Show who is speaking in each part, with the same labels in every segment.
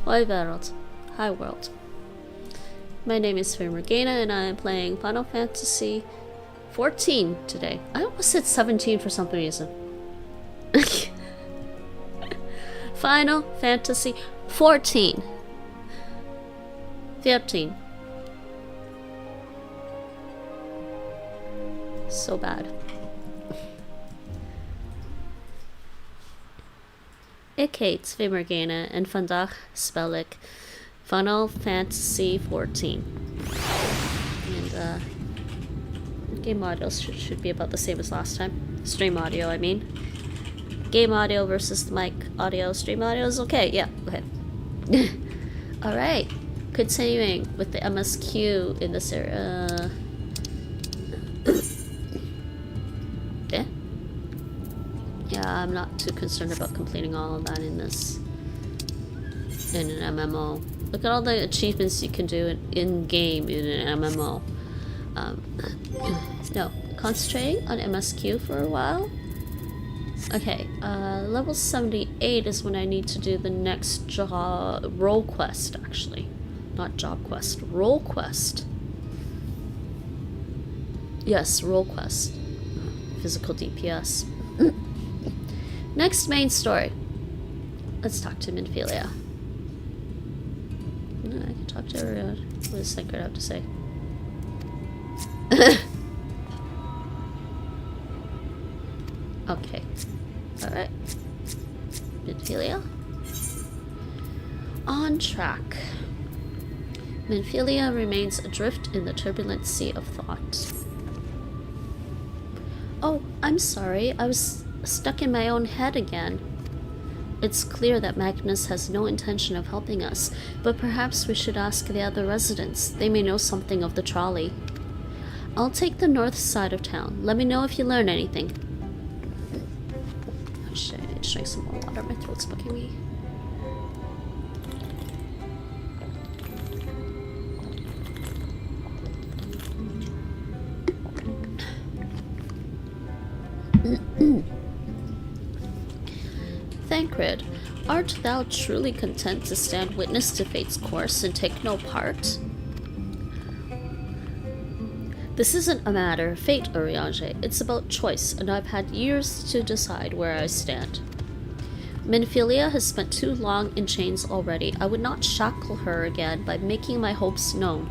Speaker 1: Hi world. Hi world. My name is Miqo'te and I am playing Final Fantasy XIV today. I almost said 17 for some reason. Final Fantasy 14. 15. So bad. Ik heet Miqo'te en vandaag speel ik Final Fantasy XIV. And game audio should be about the same as last time. Stream audio, I mean. Game audio versus the mic audio. Stream audio is okay. Yeah, okay. Alright. Continuing with the MSQ in this area. Yeah, I'm not too concerned about completing all of that in this. In an MMO. Look at all the achievements you can do in-game in an MMO. No, concentrating on MSQ for a while. Okay, level 78 is when I need to do the next role quest, actually. Not job quest, role quest. Yes, role quest. Physical DPS. Next main story. Let's talk to Minfilia. No, I can talk to her. What does Synchro have to say? Okay. Alright. Minfilia. On track. Minfilia remains adrift in the turbulent sea of thought. Oh, I'm sorry. I was stuck in my own head again. It's clear that Magnus has no intention of helping us, but perhaps we should ask the other residents. They may know something of the trolley. I'll take the north side of town. Let me know if you learn anything. Oh shit, I need to drink some more water. My throat's bugging me. Thancred, art thou truly content to stand witness to fate's course and take no part? This isn't a matter of fate, Araeng. It's about choice, and I've had years to decide where I stand. Minfilia has spent too long in chains already. I would not shackle her again by making my hopes known.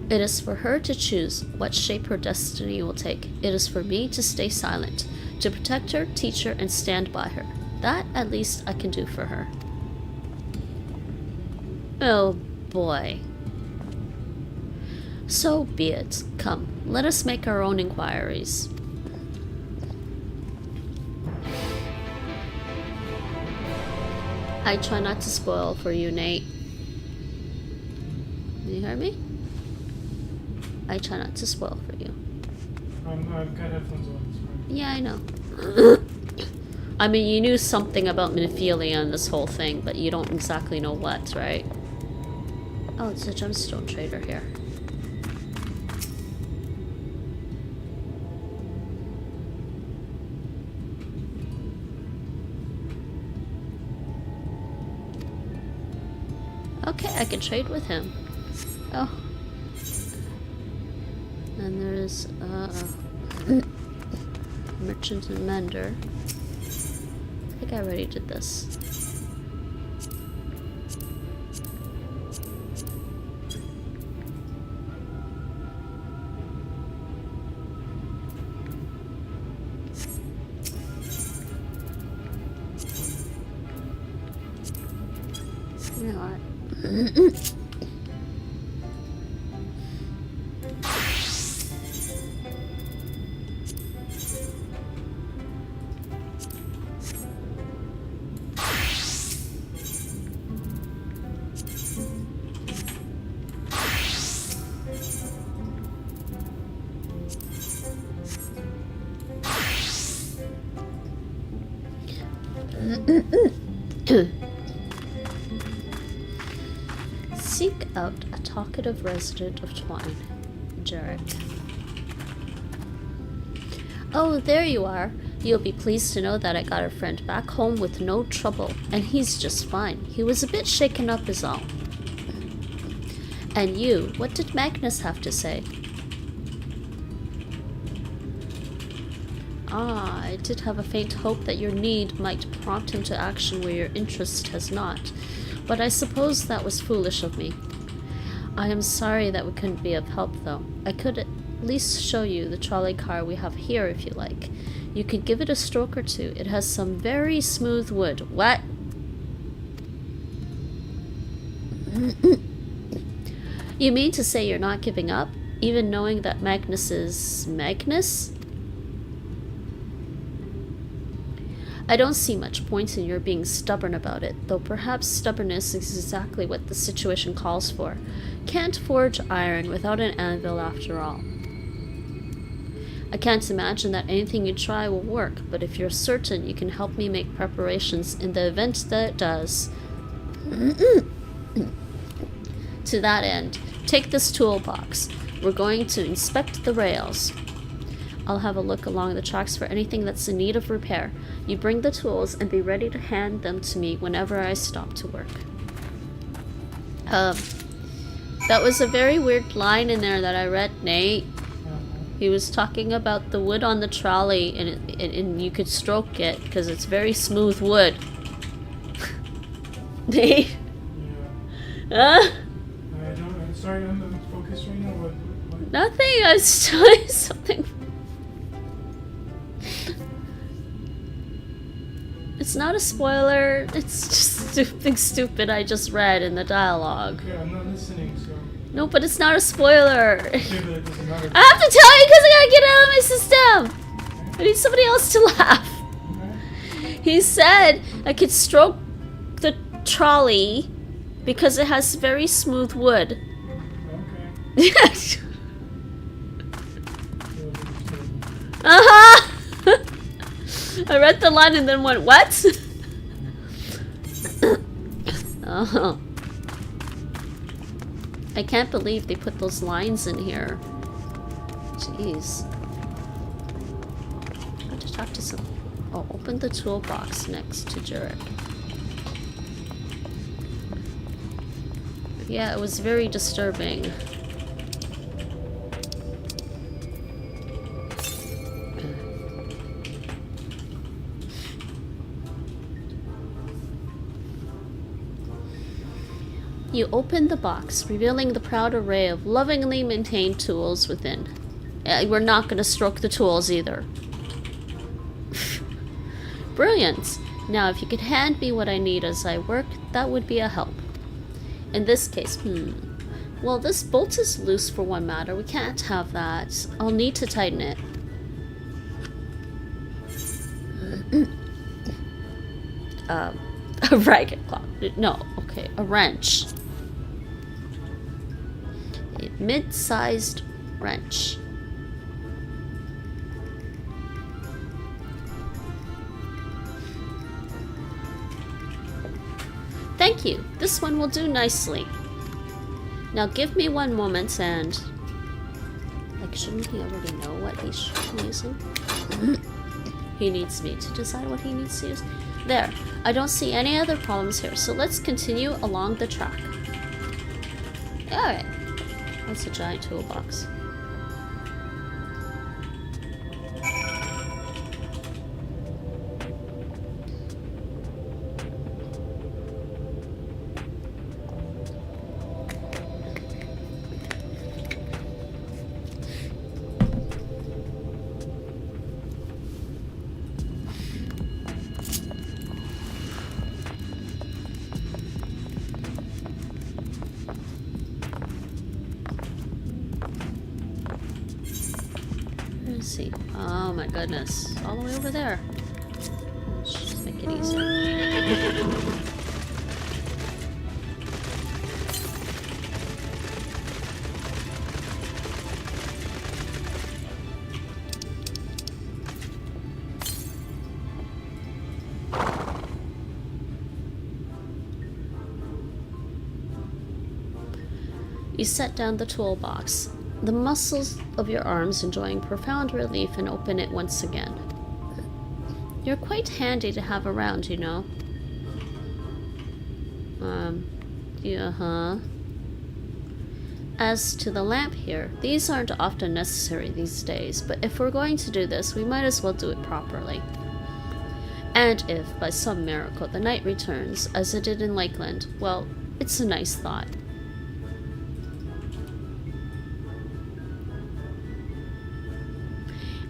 Speaker 1: It is for her to choose what shape her destiny will take. It is for me to stay silent, to protect her, teach her, and stand by her. That, at least, I can do for her. Oh, boy. So be it. Come, let us make our own inquiries. I try not to spoil for you, Nate. You hear me? I try not to spoil for you.
Speaker 2: I've got headphones on. It's fine.
Speaker 1: Yeah, I know. I mean, you knew something about Minfilia and this whole thing, but you don't exactly know what, right? Oh, it's a gemstone trader here. Okay, I can trade with him. Oh. And there is merchant and mender. I think I already did this. You know what? Seek out a talkative resident of Twine, Jarek. Oh, there you are. You'll be pleased to know that I got a friend back home with no trouble, and he's just fine. He was a bit shaken up is all. And you, what did Magnus have to say? Ah, I did have a faint hope that your need might prompt him to action where your interest has not, but I suppose that was foolish of me. I am sorry that we couldn't be of help, though. I could at least show you the trolley car we have here if you like. You could give it a stroke or two. It has some very smooth wood. What? You mean to say you're not giving up, even knowing that Magnus is... Magnus? I don't see much point in your being stubborn about it, though perhaps stubbornness is exactly what the situation calls for. Can't forge iron without an anvil after all. I can't imagine that anything you try will work, but if you're certain you can help me make preparations in the event that it does... To that end, take this toolbox. We're going to inspect the rails. I'll have a look along the tracks for anything that's in need of repair. You bring the tools and be ready to hand them to me whenever I stop to work. That was a very weird line in there that I read, Nate. He was talking about the wood on the trolley, and you could stroke it because it's very smooth wood. Nate?
Speaker 2: Yeah.
Speaker 1: Huh?
Speaker 2: I'm sorry, I'm focused right now. What?
Speaker 1: Nothing. I was doing something. It's not a spoiler. It's just something stupid I just read in the dialogue.
Speaker 2: Okay, I'm not listening, so...
Speaker 1: No, but it's not a spoiler.
Speaker 2: Okay, but it doesn't matter.
Speaker 1: I have to tell you because I gotta get it out of my system.
Speaker 2: Okay.
Speaker 1: I need somebody else to laugh.
Speaker 2: Okay.
Speaker 1: He said I could stroke the trolley because it has very smooth wood.
Speaker 2: Okay.
Speaker 1: Uh-huh. I read the line and then went, what? Oh. I can't believe they put those lines in here. Jeez. I have to talk to some... Oh, open the toolbox next to Jurek. Yeah, it was very disturbing. You open the box, revealing the proud array of lovingly maintained tools within. We're not going to stroke the tools either. Brilliant! Now, if you could hand me what I need as I work, that would be a help. In this case, well, this bolt is loose for one matter. We can't have that. I'll need to tighten it. A ragged cloth. No, okay, a wrench. A mid-sized wrench. Thank you. This one will do nicely. Now give me one moment and... Like, shouldn't he already know what he's using? He needs me to decide what he needs to use. There. I don't see any other problems here, so let's continue along the track. Alright. That's a giant toolbox. Let's see. Oh my goodness. All the way over there. Let's just make it easier. You set down the toolbox, the muscles of your arms enjoying profound relief, and open it once again. You're quite handy to have around, you know. Yeah. As to the lamp here, these aren't often necessary these days, but if we're going to do this, we might as well do it properly. And if, by some miracle, the night returns, as it did in Lakeland, well, it's a nice thought.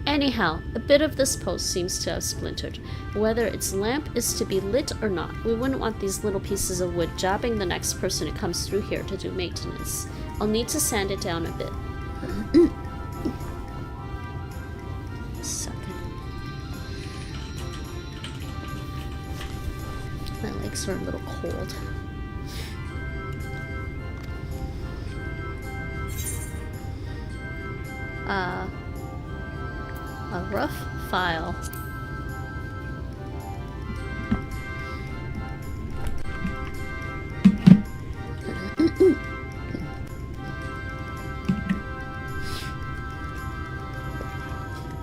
Speaker 1: Anyhow, a bit of this post seems to have splintered. Whether its lamp is to be lit or not, we wouldn't want these little pieces of wood jabbing the next person who comes through here to do maintenance. I'll need to sand it down a bit. Second. My legs are a little cold. A rough file.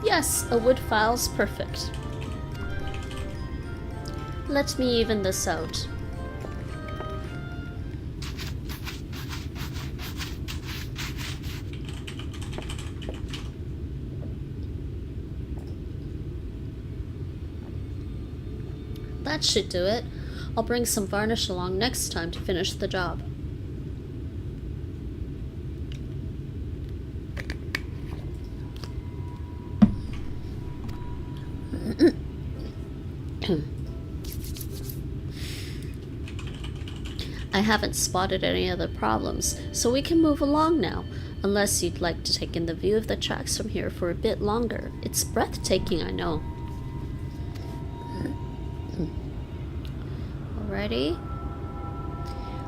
Speaker 1: Yes, a wood file's perfect. Let me even this out. That should do it. I'll bring some varnish along next time to finish the job. I haven't spotted any other problems, so we can move along now, unless you'd like to take in the view of the tracks from here for a bit longer. It's breathtaking, I know. Alrighty.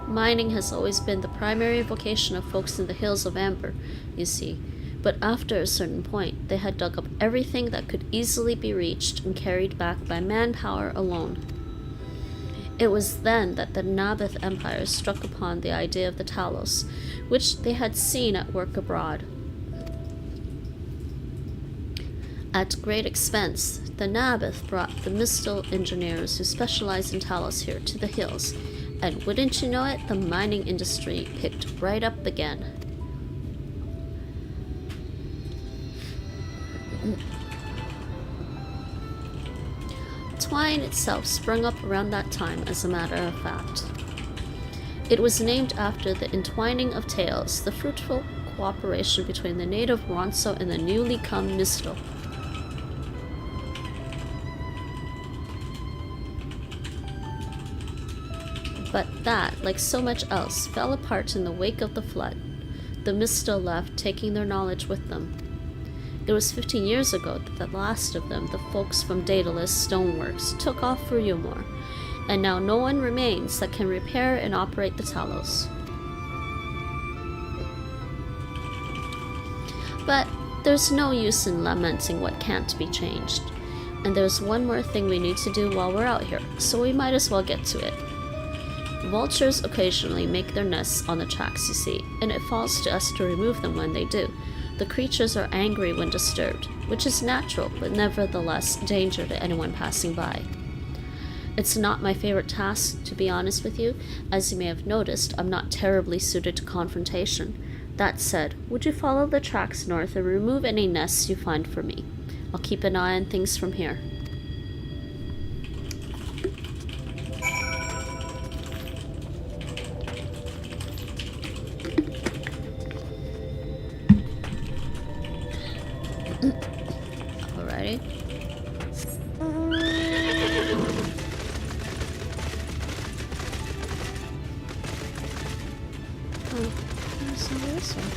Speaker 1: Mining has always been the primary vocation of folks in the hills of Amber, you see. But after a certain point, they had dug up everything that could easily be reached and carried back by manpower alone. It was then that the Nabith Empire struck upon the idea of the Talos, which they had seen at work abroad. At great expense, the Nabith brought the Mistal engineers who specialized in Talos here to the hills, and wouldn't you know it, the mining industry picked right up again. Twine itself sprung up around that time, as a matter of fact. It was named after the entwining of tales, the fruitful cooperation between the native Ronso and the newly come Mistal. But that, like so much else, fell apart in the wake of the flood. The Mistal left, taking their knowledge with them. It was 15 years ago that the last of them, the folks from Daedalus Stoneworks, took off for Umor, and now no one remains that can repair and operate the Talos. But there's no use in lamenting what can't be changed. And there's one more thing we need to do while we're out here, so we might as well get to it. Vultures occasionally make their nests on the tracks, you see, and it falls to us to remove them when they do. The creatures are angry when disturbed, which is natural, but nevertheless a danger to anyone passing by. It's not my favorite task, to be honest with you. As you may have noticed, I'm not terribly suited to confrontation. That said, would you follow the tracks north and remove any nests you find for me? I'll keep an eye on things from here. Alrighty. Oh, where's this one?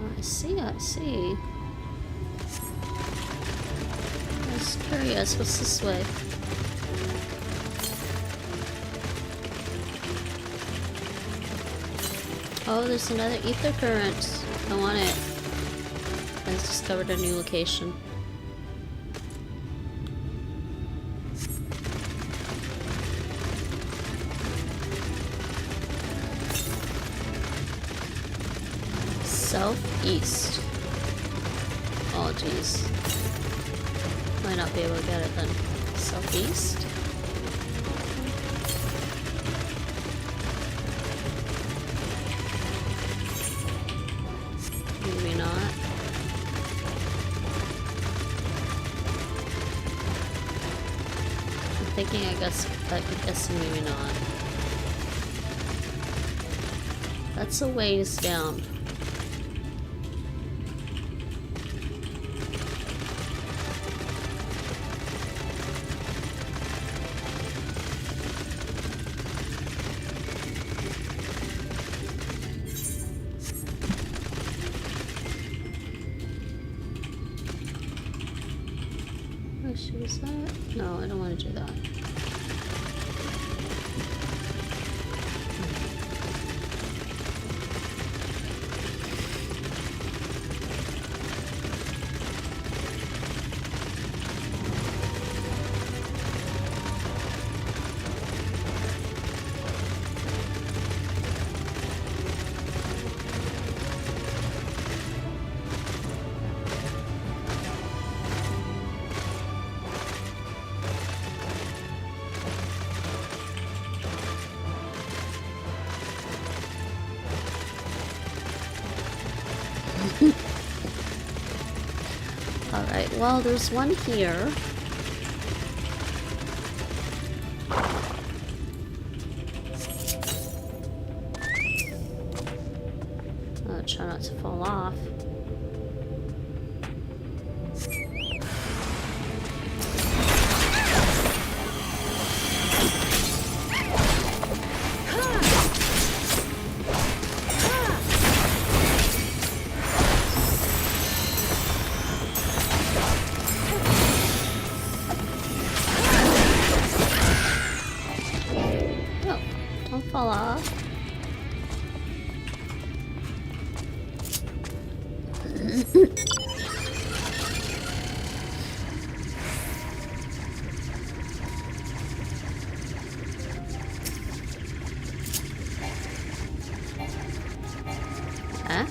Speaker 1: Oh, I see. I was curious, what's this way? Oh, there's another ether current. I want it. I just discovered a new location. Southeast. Oh, jeez. Might not be able to get it then. Southeast? Maybe not. I'm thinking, I guess maybe not. That's a ways down. Use that? No, I don't want to do that. Alright, well, there's one here. Oh, try not to fall off. Fall off. Huh?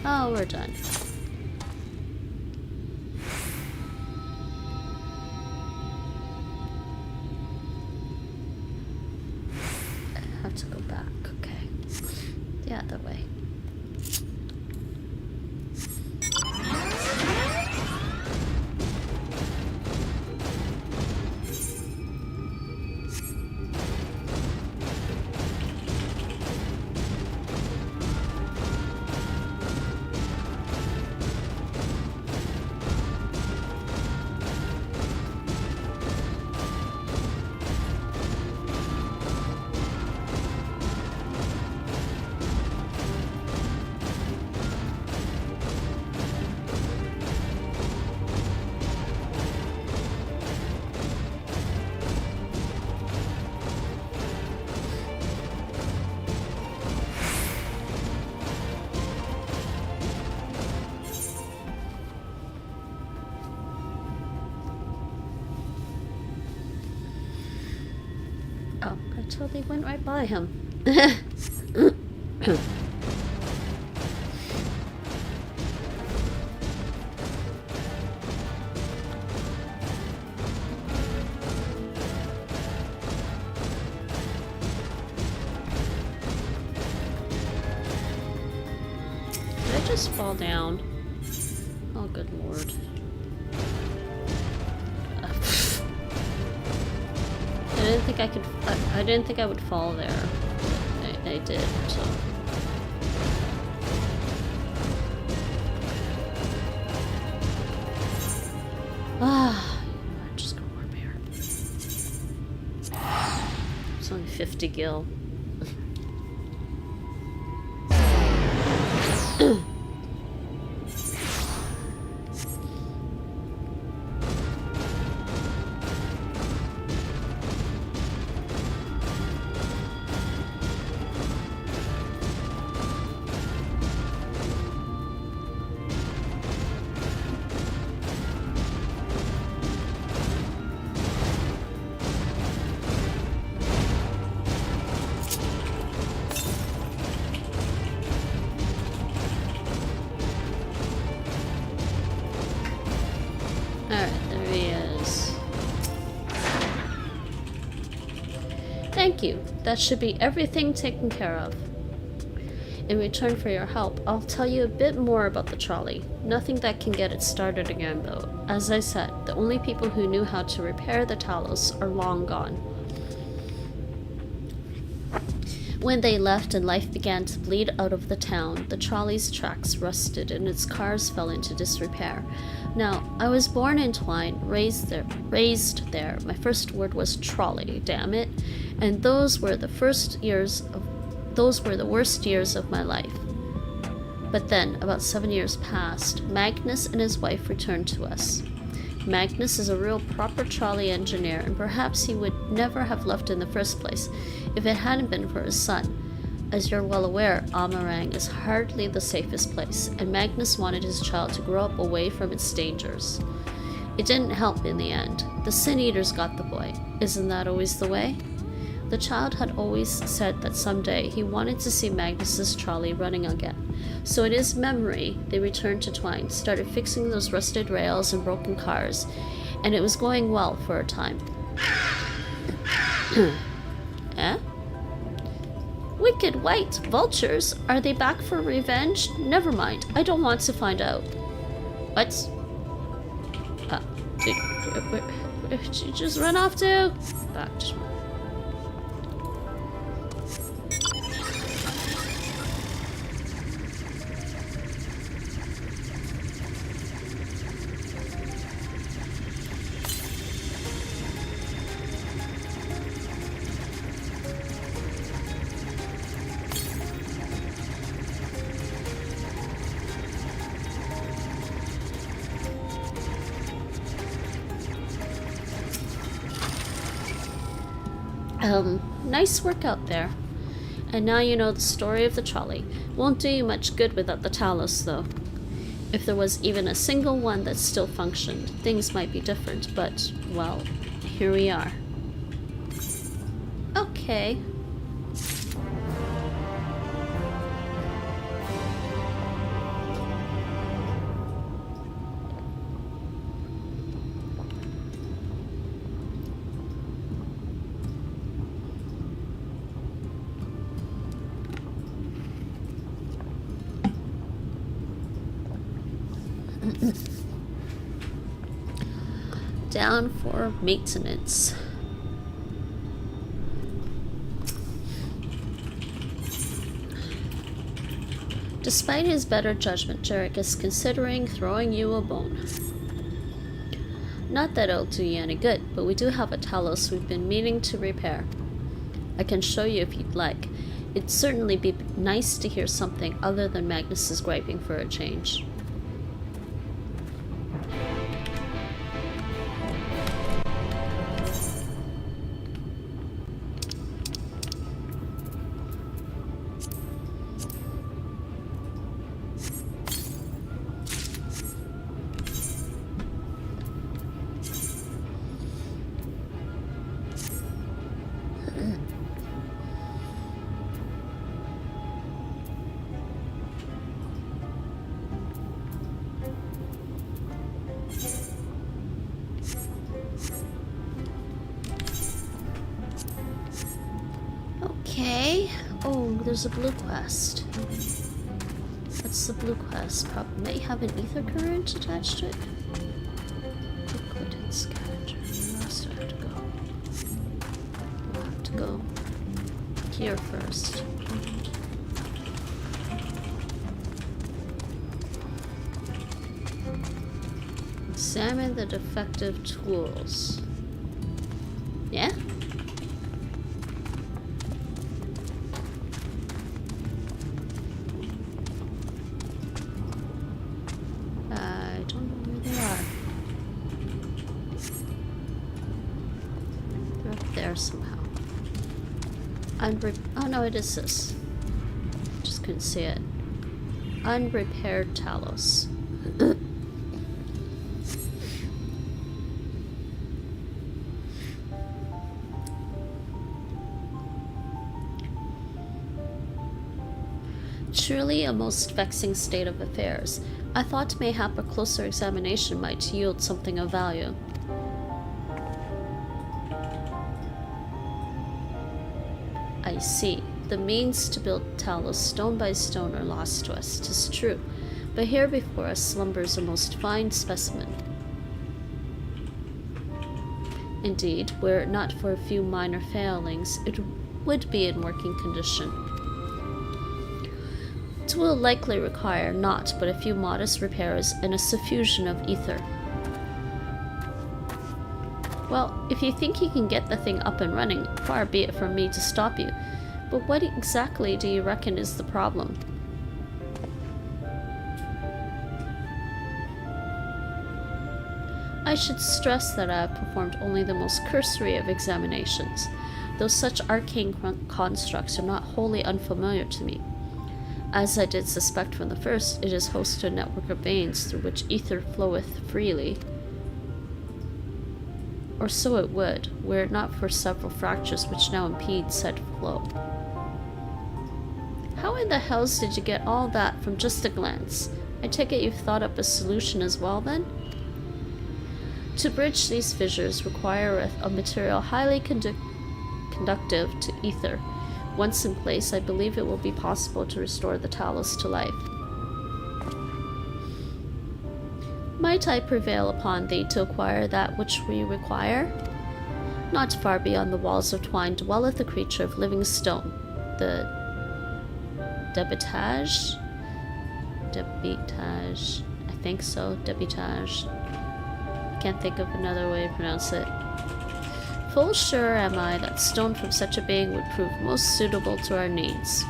Speaker 1: Oh, we're done. I have to go back, okay. The other way. Oh, I totally went right by him. Did I just fall down? Oh, good lord. I didn't think I could. I didn't think I would fall there. I did, so. Ah, I'm just gonna warp here. It's only 50 gil. Thank you. That should be everything taken care of. In return for your help, I'll tell you a bit more about the trolley. Nothing that can get it started again, though. As I said, the only people who knew how to repair the Talos are long gone. When they left and life began to bleed out of the town, the trolley's tracks rusted and its cars fell into disrepair. Now, I was born in Twine, raised there. My first word was trolley, damn it. And those were the worst years of my life. But then, about 7 years passed, Magnus and his wife returned to us. Magnus is a real proper trolley engineer, and perhaps he would never have left in the first place if it hadn't been for his son. As you're well aware, Araeng is hardly the safest place, and Magnus wanted his child to grow up away from its dangers. It didn't help in the end. The Sin Eaters got the boy. Isn't that always the way? The child had always said that someday he wanted to see Magnus's trolley running again. So in his memory, they returned to Twine, started fixing those rusted rails and broken cars, and it was going well for a time. Eh? Wicked white vultures? Are they back for revenge? Never mind, I don't want to find out. What? Where did you just run off to? Back, just run. Nice work out there. And now you know the story of the trolley. Won't do you much good without the Talos, though. If there was even a single one that still functioned, things might be different, but, well, here we are. Okay. Down for maintenance. Despite his better judgment, Jarek is considering throwing you a bone. Not that it'll do you any good, but we do have a Talos we've been meaning to repair. I can show you if you'd like. It'd certainly be nice to hear something other than Magnus's griping for a change. there's a blue quest. That's the blue quest. Probably may have an ether current attached to it. Liquid and scavenger. Where else do I have to go? I'll have to go here first. Examine the defective tools. Yeah? I don't know where they are. They're up there somehow. Oh no, it is this. Just couldn't see it. Unrepaired Talos. Truly a most vexing state of affairs. I thought mayhap a closer examination might yield something of value. I see. The means to build Talos stone by stone are lost to us, 'tis true, but here before us slumbers a most fine specimen. Indeed, were it not for a few minor failings, it would be in working condition. It will likely require naught but a few modest repairs and a suffusion of ether. Well, if you think you can get the thing up and running, far be it from me to stop you. But what exactly do you reckon is the problem? I should stress that I have performed only the most cursory of examinations, though such arcane constructs are not wholly unfamiliar to me. As I did suspect from the first, it is host to a network of veins through which ether floweth freely. Or so it would, were it not for several fractures which now impede said flow. How in the hells did you get all that from just a glance? I take it you've thought up a solution as well, then? To bridge these fissures requireth a material highly conductive to ether. Once in place, I believe it will be possible to restore the Talos to life. Might I prevail upon thee to acquire that which we require? Not far beyond the walls of twine dwelleth a creature of living stone, the Debitage? Debitage. I think so, Debitage. I can't think of another way to pronounce it. Full sure am I that stone from such a being would prove most suitable to our needs.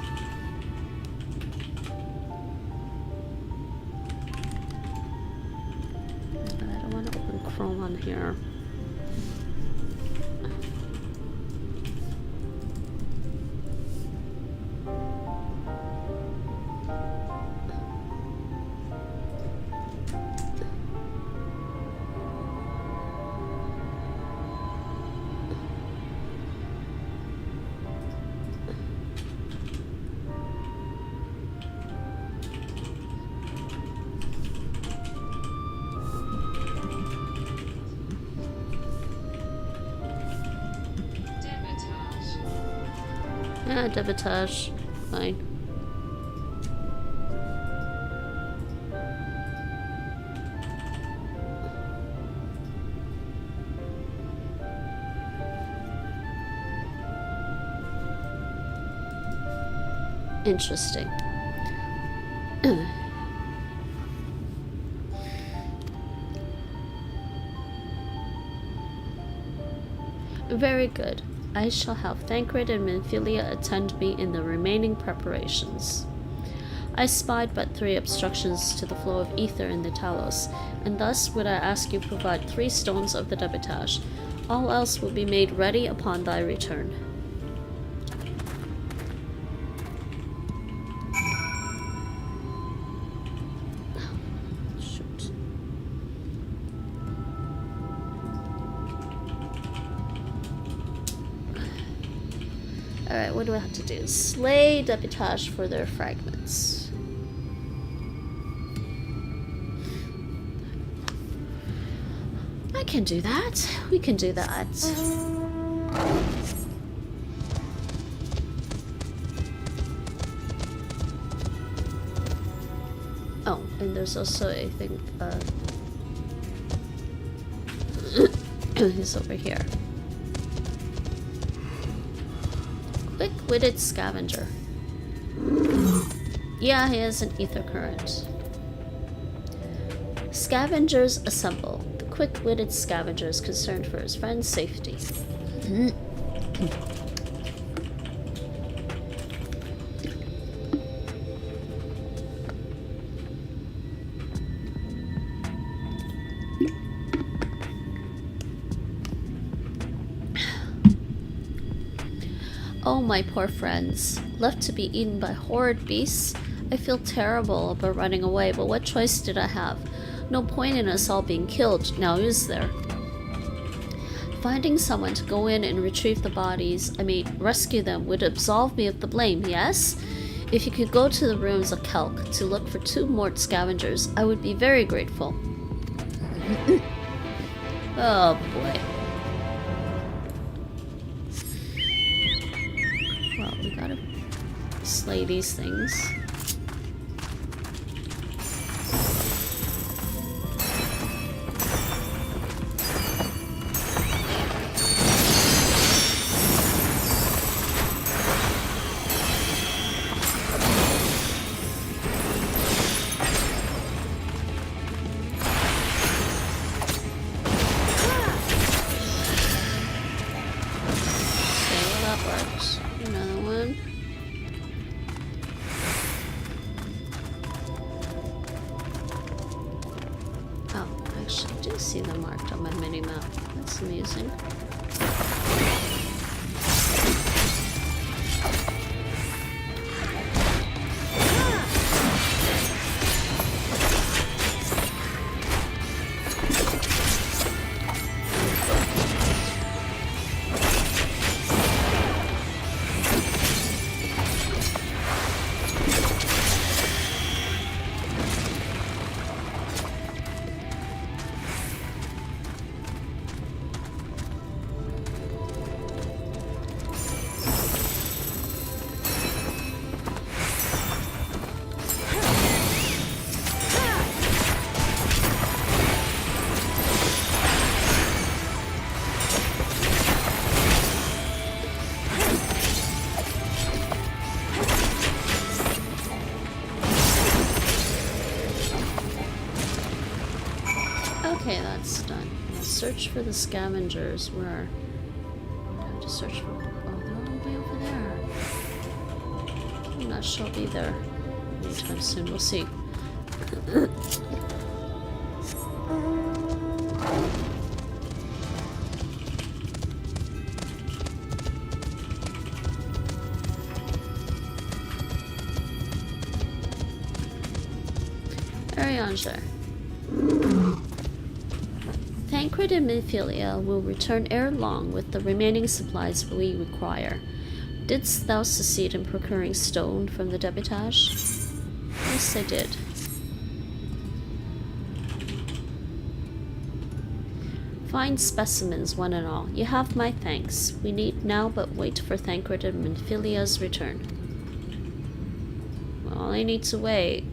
Speaker 1: I don't want to open Chrome on here. Yeah, Debitage. Fine. Interesting. Very good. I shall have Thancred and Minfilia attend me in the remaining preparations. I spied but 3 obstructions to the flow of ether in the Talos, and thus would I ask you provide 3 stones of the Debitage. All else will be made ready upon thy return. Alright, what do I have to do? Slay Debitage for their fragments. I can do that. We can do that. there's also, I think, he's over here. Quick-witted scavenger. Yeah, he has an ether current. Scavengers assemble. The quick-witted scavenger is concerned for his friend's safety. Oh, my poor friends. Left to be eaten by horrid beasts? I feel terrible about running away, but what choice did I have? No point in us all being killed, now is there? Finding someone to go in and retrieve the bodies, rescue them, would absolve me of the blame, yes? If you could go to the ruins of Kelk to look for 2 more scavengers, I would be very grateful. Oh boy. Well, we gotta slay these things. See them marked on my mini-map. That's amusing. Okay, that's done. Now search for the scavengers. Where? I have to search for. Oh, they're all the way over there. I'm not sure I'll be there anytime soon. We'll see. Araeng. Tancred and Minfilia will return ere long with the remaining supplies we require. Didst thou succeed in procuring stone from the debitage? Yes, I did. Fine specimens, one and all. You have my thanks. We need now but wait for Tancred and Minfilia's return. Well, I need to wait.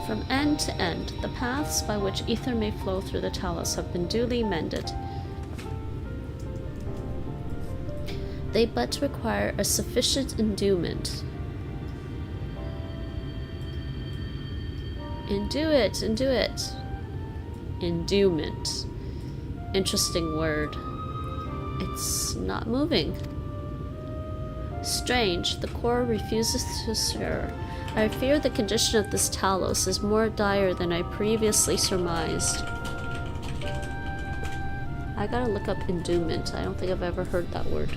Speaker 1: From end to end, the paths by which ether may flow through the talus have been duly mended. They but require a sufficient endowment. Endue it. Endowment. Interesting word. It's not moving. Strange, the core refuses to stir. I fear the condition of this talos is more dire than I previously surmised. I gotta look up endowment. I don't think I've ever heard that word.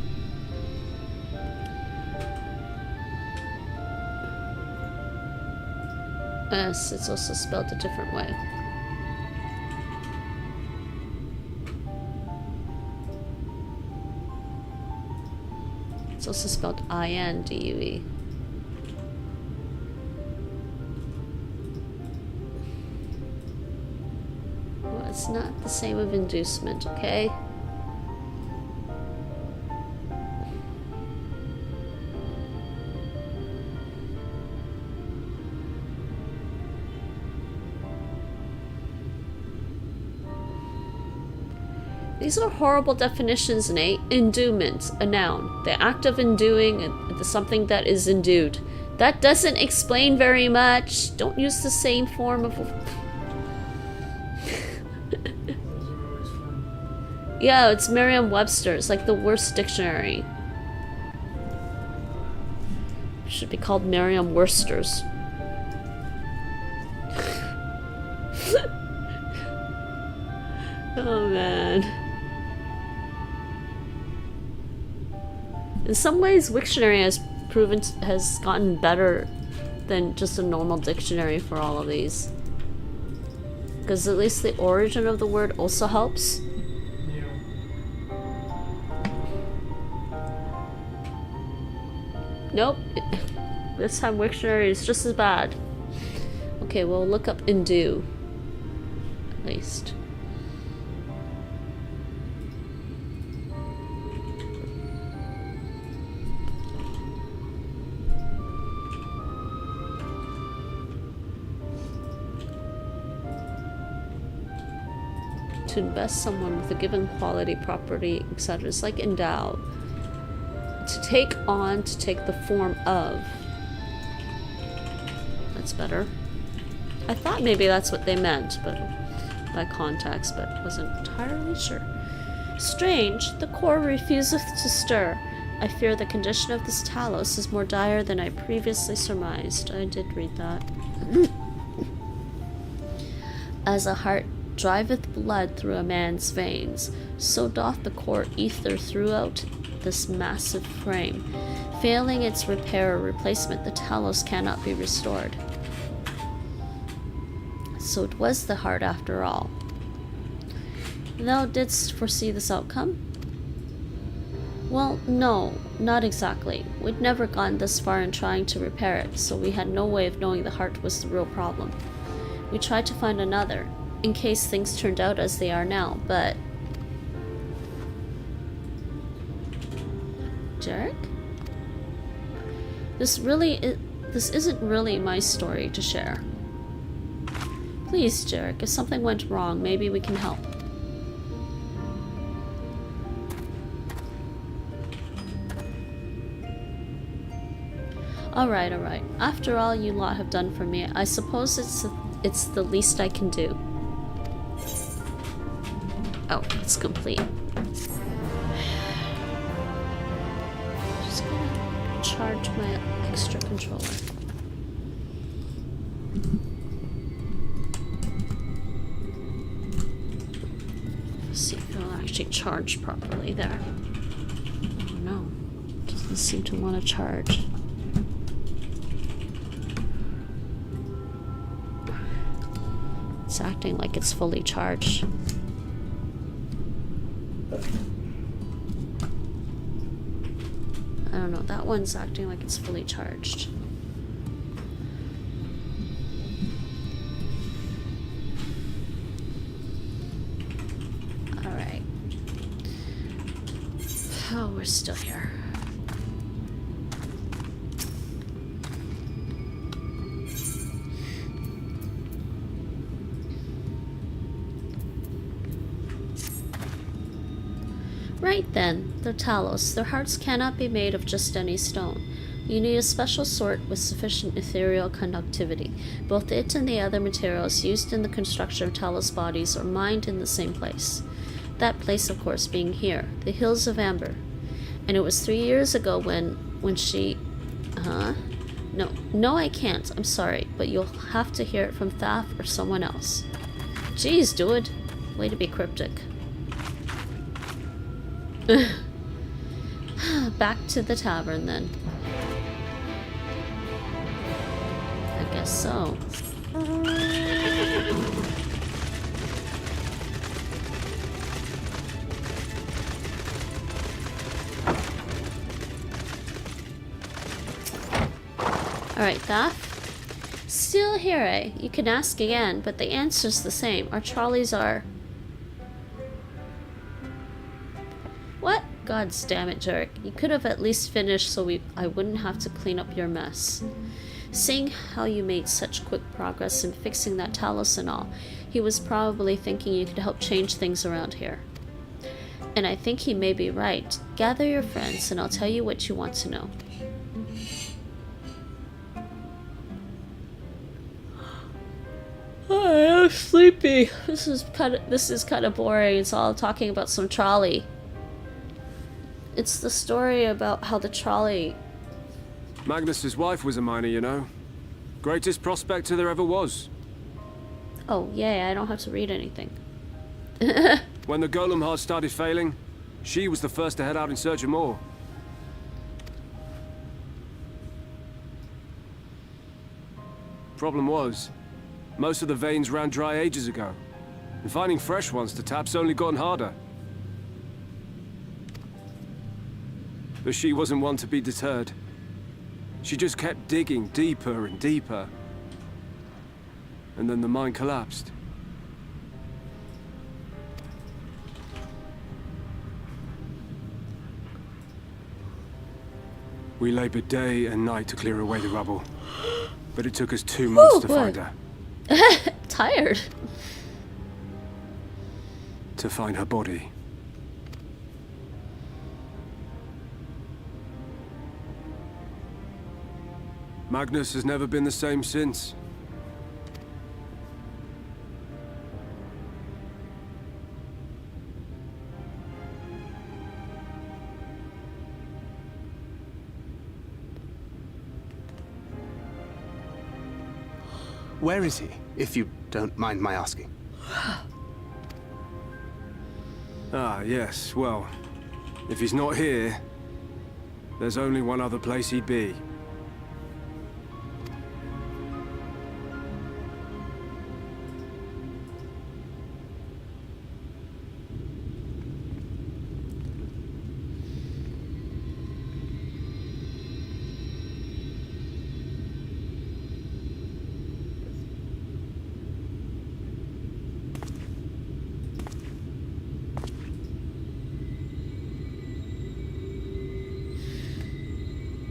Speaker 1: Yes, it's also spelled a different way. It's also spelled I-N-D-U-E. It's not the same of inducement, okay? These are horrible definitions, Nate. Endowment, a noun. The act of enduing something that is endued. That doesn't explain very much. Don't use the same form of... Yeah, it's Merriam-Webster. It's like the worst dictionary. It should be called Merriam-Worsters. Oh, man. In some ways, Wiktionary has gotten better than just a normal dictionary for all of these. Because at least the origin of the word also helps.
Speaker 2: Yeah.
Speaker 1: Nope. This time Wiktionary is just as bad. Okay, we'll look up endue. At least. To invest someone with a given quality, property, etc. It's like endow. To take on, to take the form of. That's better. I thought maybe that's what they meant, but by context, but wasn't entirely sure. Strange, the core refuseth to stir. I fear the condition of this Talos is more dire than I previously surmised. I did read that. As a heart driveth blood through a man's veins, so doth the core ether throughout this massive frame. Failing its repair or replacement, the Talos cannot be restored. So it was the heart after all. Thou didst foresee this outcome? Well, no, not exactly. We'd never gone this far in trying to repair it, so we had no way of knowing the heart was the real problem. We tried to find another, in case things turned out as they are now, but... Jarek? This isn't really my story to share. Please, Jarek, if something went wrong, maybe we can help. Alright. After all you lot have done for me, I suppose it's the least I can do. Oh, it's complete. Just gonna charge my extra controller. See if it'll actually charge properly there. Oh no, it doesn't seem to want to charge. It's acting like it's fully charged. I don't know, that one's acting like it's fully charged. Alright. Oh, we're still here. Right then, they're Talos. Their hearts cannot be made of just any stone. You need a special sort with sufficient ethereal conductivity. Both it and the other materials used in the construction of Talos bodies are mined in the same place. That place, of course, being here, the Hills of Amber. And it was 3 years ago when she... Huh? No, I can't. I'm sorry, but you'll have to hear it from Thaf or someone else. Jeez, dude. Way to be cryptic. Back to the tavern, then. I guess so. Alright, Thaf. Still here, eh? You can ask again, but the answer's the same. Our trolleys are... God damn it, Jarek. You could have at least finished so I wouldn't have to clean up your mess. Seeing how you made such quick progress in fixing that talus and all, he was probably thinking you could help change things around here. And I think he may be right. Gather your friends and I'll tell you what you want to know. Oh, I'm sleepy. This is kind of boring. It's all talking about some trolley. It's the story about how the trolley...
Speaker 3: Magnus's wife was a miner, you know. Greatest prospector there ever was.
Speaker 1: Oh, yay, I don't have to read anything.
Speaker 3: When the golem heart started failing, she was the first to head out in search of more. Problem was, most of the veins ran dry ages ago, and finding fresh ones to tap's only gotten harder. But she wasn't one to be deterred. She just kept digging deeper and deeper. And then the mine collapsed. We labored day and night to clear away the rubble. But it took us 2 months to find her.
Speaker 1: Tired.
Speaker 3: To find her body. Magnus has never been the same since.
Speaker 4: Where is he, if you don't mind my asking?
Speaker 3: Ah, yes, well, if he's not here, there's only one other place he'd be.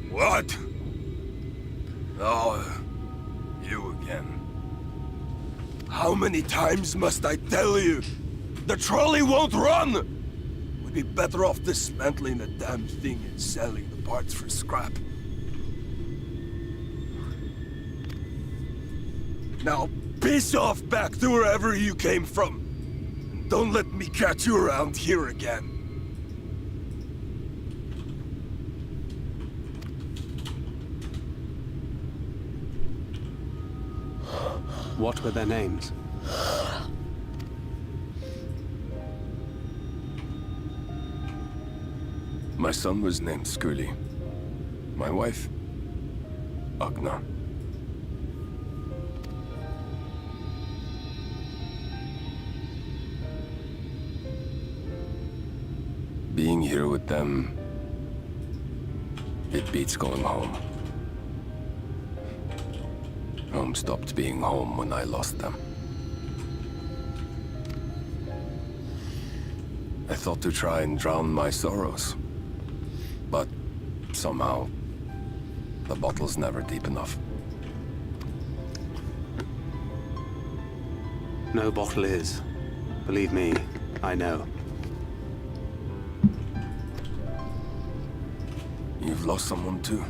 Speaker 5: What? Oh, you again. How many times must I tell you? The trolley won't run! We'd be better off dismantling the damn thing and selling the parts for scrap. Now, piss off back to wherever you came from. And don't let me catch you around here again.
Speaker 4: What were their names?
Speaker 5: My son was named Skuli. My wife, Agna. Being here with them, it beats going home. Home stopped being home when I lost them. I thought to try and drown my sorrows. But somehow, the bottle's never deep enough.
Speaker 4: No bottle is. Believe me, I know.
Speaker 5: You've lost someone too?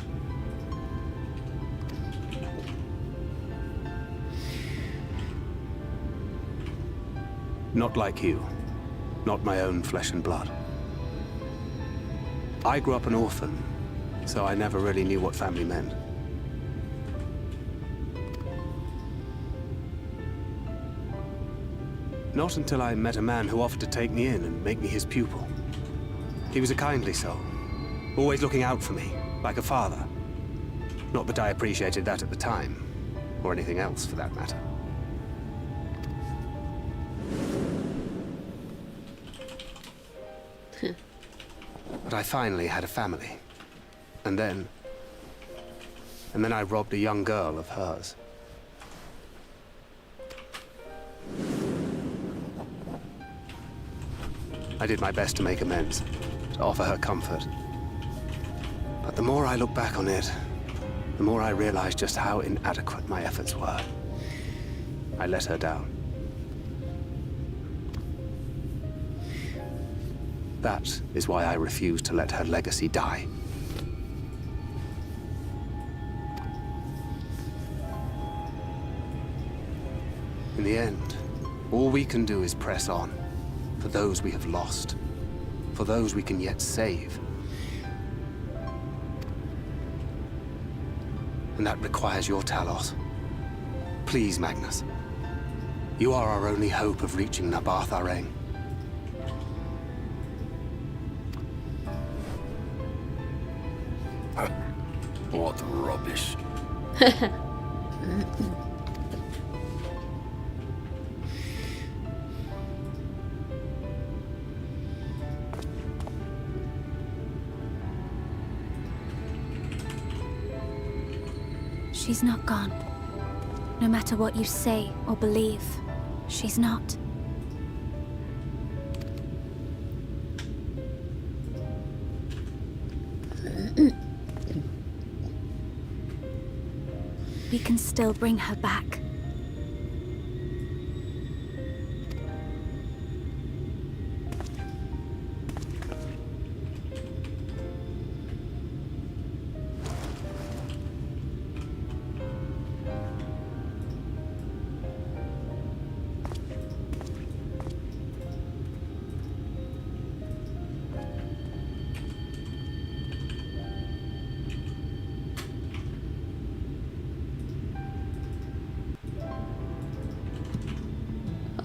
Speaker 4: Not like you. Not my own flesh and blood. I grew up an orphan, so I never really knew what family meant. Not until I met a man who offered to take me in and make me his pupil. He was a kindly soul, always looking out for me, like a father. Not that I appreciated that at the time, or anything else for that matter. But I finally had a family. And then I robbed a young girl of hers. I did my best to make amends. to offer her comfort. But the more I look back on it, the more I realize just how inadequate my efforts were. I let her down. That is why I refuse to let her legacy die. In the end, all we can do is press on, for those we have lost, for those we can yet save. And that requires your Talos. Please, Magnus. You are our only hope of reaching Nabath Araeng.
Speaker 5: What rubbish.
Speaker 6: She's not gone. No matter what you say or believe, she's not. We can still bring her back.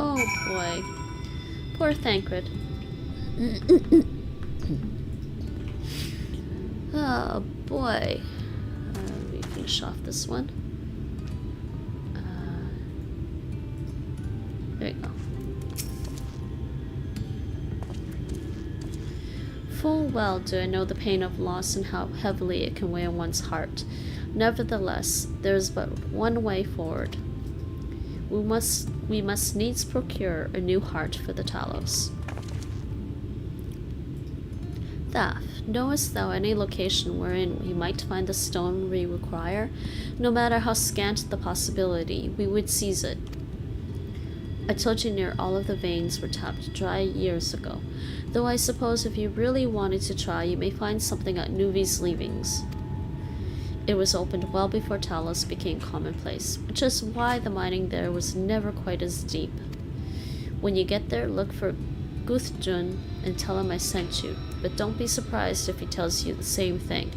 Speaker 1: Oh boy. Poor Thancred. Oh boy. We finish off this one. There you go. Full well do I know the pain of loss and how heavily it can weigh on one's heart. Nevertheless, there is but one way forward. We must needs procure a new heart for the Talos. Thaf, knowest thou any location wherein we might find the stone we require? No matter how scant the possibility, we would seize it. I told you near all of the veins were tapped dry years ago, though I suppose if you really wanted to try, you may find something at Nuvi's leavings. It was opened well before Talos became commonplace, which is why the mining there was never quite as deep. When you get there, look for Guthjun and tell him I sent you, but don't be surprised if he tells you the same thing.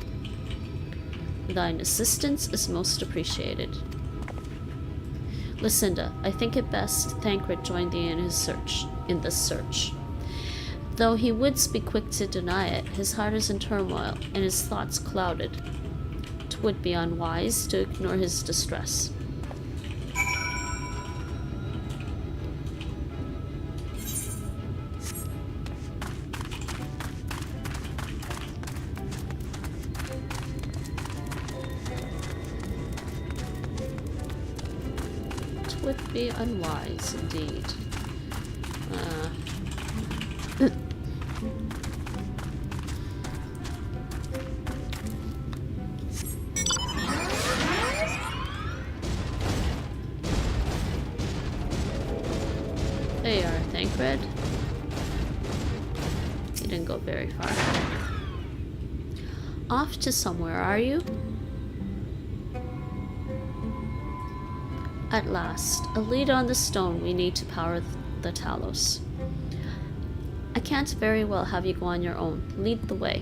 Speaker 1: Thine assistance is most appreciated. Lucinda, I think it best Thancred joined thee in this search. Though he would be quick to deny it, his heart is in turmoil and his thoughts clouded. 'Twould be unwise to ignore his distress. Would be unwise indeed. There you are, Thancred. You didn't go very far. Off to somewhere, are you? At last, a lead on the stone we need to power the Talos. I can't very well have you go on your own. Lead the way.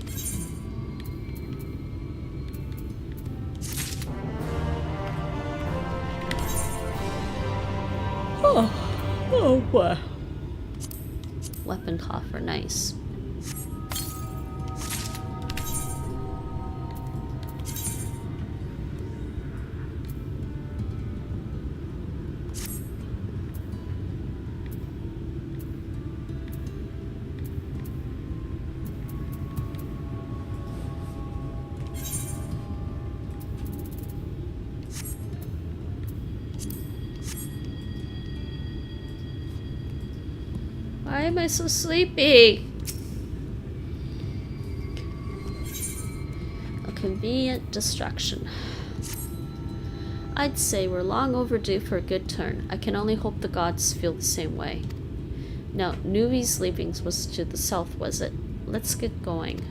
Speaker 1: Oh boy. Weapon coffer, nice. Why am I so sleepy? convenient distraction. I'd say we're long overdue for a good turn. I can only hope the gods feel the same way. Now, Nuvi's leaving was to the south, was it? Let's get going.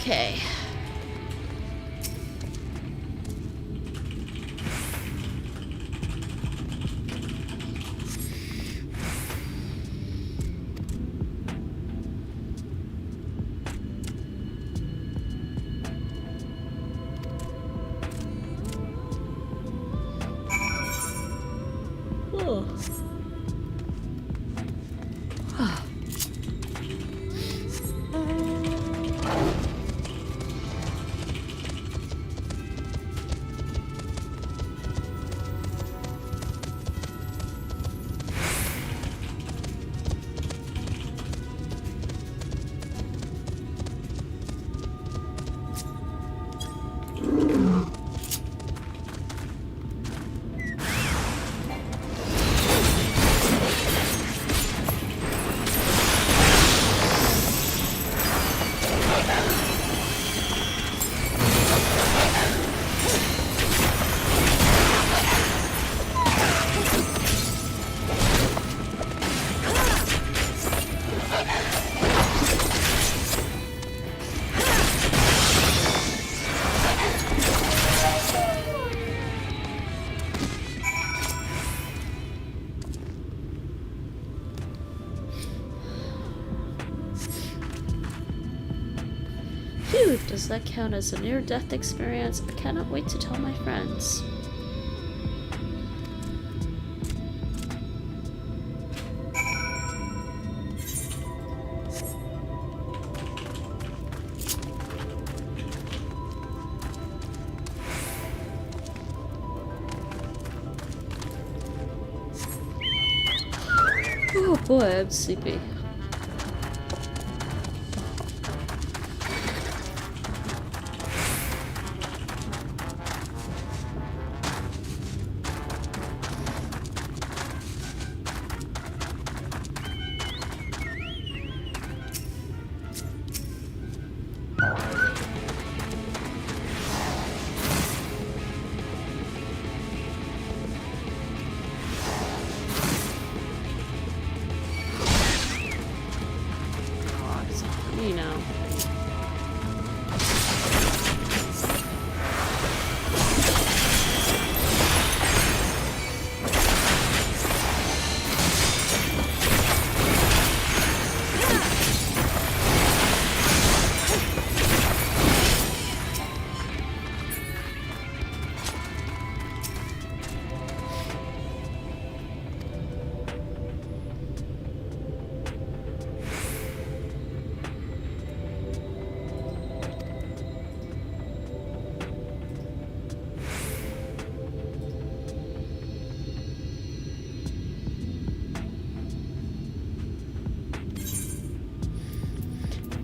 Speaker 1: Okay. Phew, does that count as a near-death experience? I cannot wait to tell my friends. Oh boy, I'm sleepy.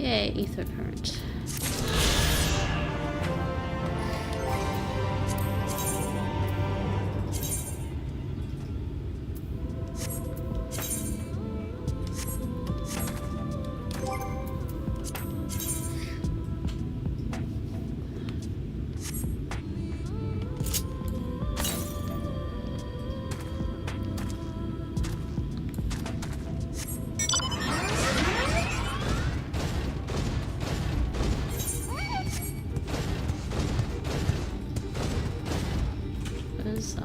Speaker 1: Yay, ether current. What is that?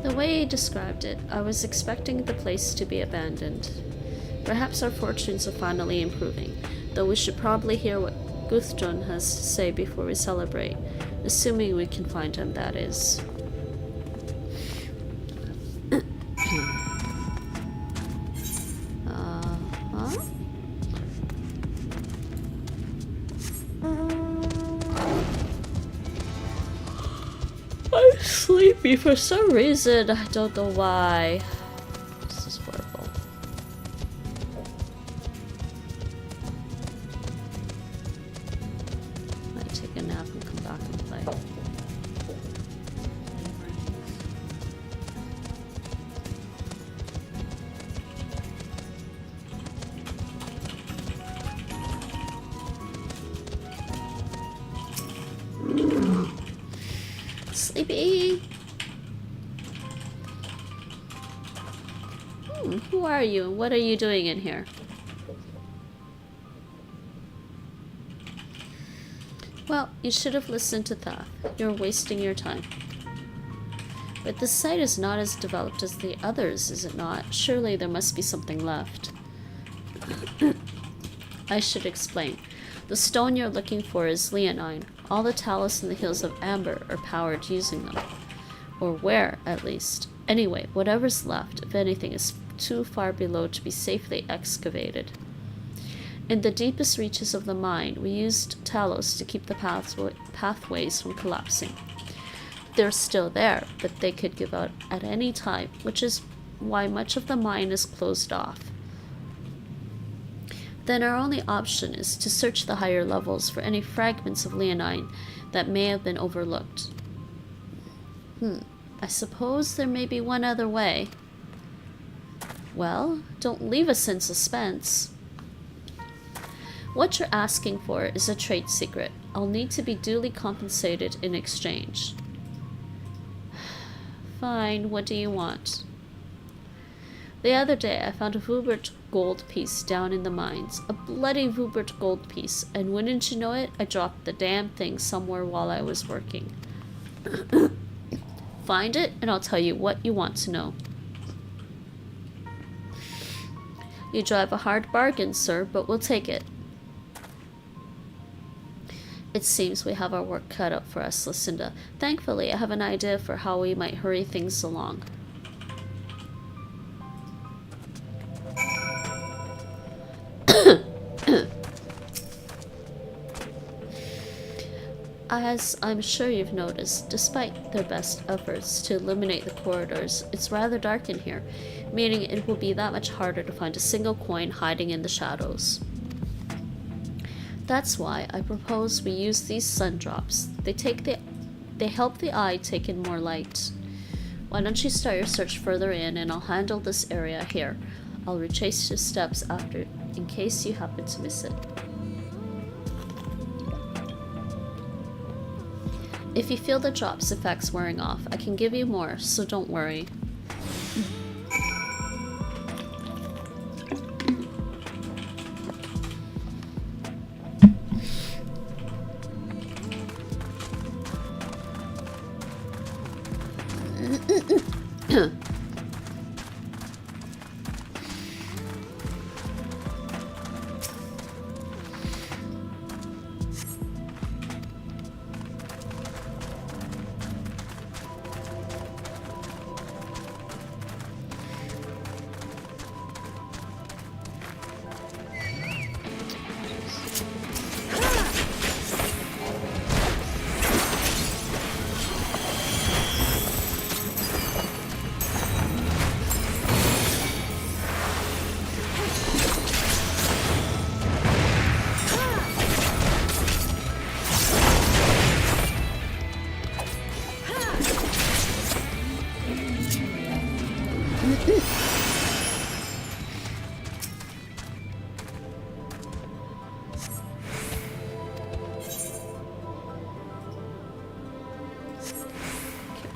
Speaker 1: The way he described it, I was expecting the place to be abandoned. Perhaps our fortunes are finally improving, though we should probably hear what Gudrun has to say before we celebrate, assuming we can find him, that is. Huh? I'm sleepy for some reason. I don't know why. This is horrible. Might take a nap and come back and play. Sleepy. Who are you and what are you doing in here? Well, you should have listened to Thath. You're wasting your time. But this site is not as developed as the others, is it not? Surely there must be something left. I should explain. The stone you're looking for is leonine. All the talus in the hills of Amber are powered using them. Or were, at least. Anyway, whatever's left, if anything, is too far below to be safely excavated. In the deepest reaches of the mine, we used talos to keep the pathways from collapsing. They're still there, but they could give out at any time, which is why much of the mine is closed off. Then our only option is to search the higher levels for any fragments of leonine that may have been overlooked. I suppose there may be one other way. Well, don't leave us in suspense. What you're asking for is a trade secret. I'll need to be duly compensated in exchange. Fine, what do you want? The other day I found a Vubert gold piece down in the mines. A bloody Vubert gold piece, and wouldn't you know it, I dropped the damn thing somewhere while I was working. Find it, and I'll tell you what you want to know. You drive a hard bargain, sir, but we'll take it. It seems we have our work cut out for us, Lucinda. Thankfully, I have an idea for how we might hurry things along. As I'm sure you've noticed, despite their best efforts to illuminate the corridors, it's rather dark in here, meaning it will be that much harder to find a single coin hiding in the shadows. That's why I propose we use these sun drops. They help the eye take in more light. Why don't you start your search further in, and I'll handle this area here. I'll retrace your steps after, in case you happen to miss it. If you feel the drop's effects wearing off, I can give you more, so don't worry.